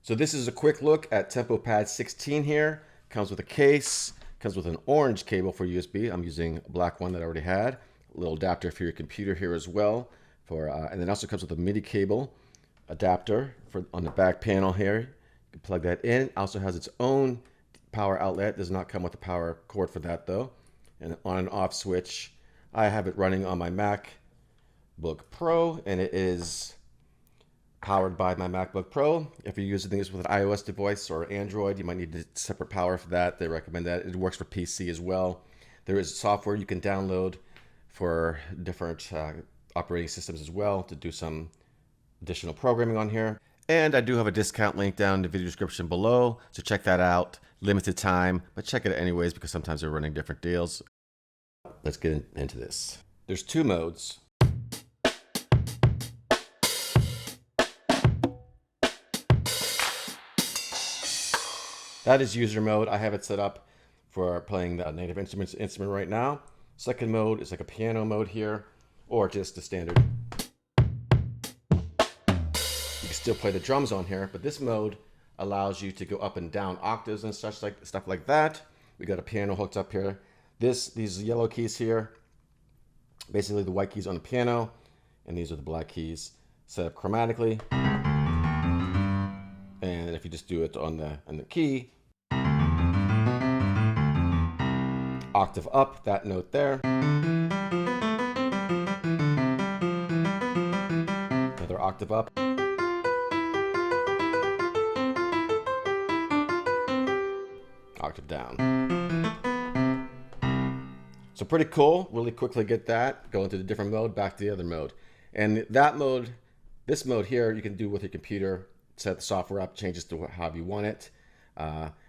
So this is a quick look at TempoPAD 16 here. Comes with a case, comes with an orange cable for USB. I'm using a black one that I already had. A little adapter for your computer here as well. And then also comes with a MIDI cable adapter on the back panel here. You can plug that in. Also has its own power outlet. Does not come with a power cord for that though. And an on and off switch. I have it running on my MacBook Pro, and it is powered by my MacBook Pro. If you're using this with an iOS device or Android, you might need a separate power for that. They recommend that. It works for PC as well. There is software you can download for different operating systems as well to do some additional programming on here. And I do have a discount link down in the video description below, so check that out. Limited time, but check it anyways because sometimes they're running different deals. Let's get into this. There's two modes. That is user mode. I have it set up for playing the native instrument right now. Second mode is like a piano mode here, or just the standard. You can still play the drums on here, but this mode allows you to go up and down octaves and stuff like that. We got a piano hooked up here. These yellow keys here, basically the white keys on the piano, and these are the black keys set up chromatically. And if you just do it on the key, octave up, that note there. Another octave up. Octave down. So pretty cool. Really quickly get that. Go into the different mode, back to the other mode. And that mode, this mode here, you can do with your computer. Set the software up, changes to however you want it.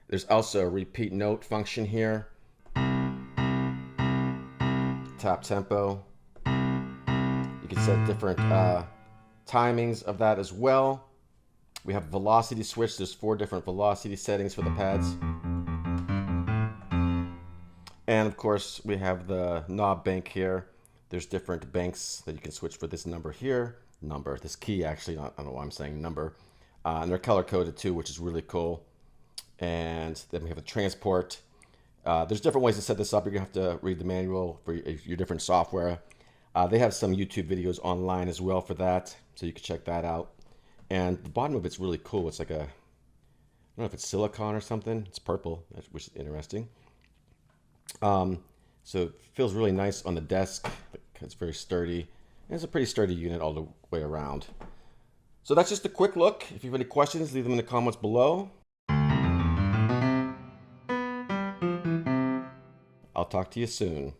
There's also a repeat note function here. Tap tempo. You can set different timings of that as well. We have a velocity switch. There's 4 different velocity settings for the pads. And of course, we have the knob bank here. There's different banks that you can switch for this number here. This key actually, I don't know why I'm saying number. And they're color coded too, which is really cool. And then we have a transport. There's different ways to set this up. You're gonna have to read the manual for your different software. They have some YouTube videos online as well for that, so you can check that out. And the bottom of it's really cool. It's like I don't know if it's silicone or something. It's purple, which is interesting. So it feels really nice on the desk. It's very sturdy. And it's a pretty sturdy unit all the way around. So that's just a quick look. If you have any questions, leave them in the comments below. I'll talk to you soon.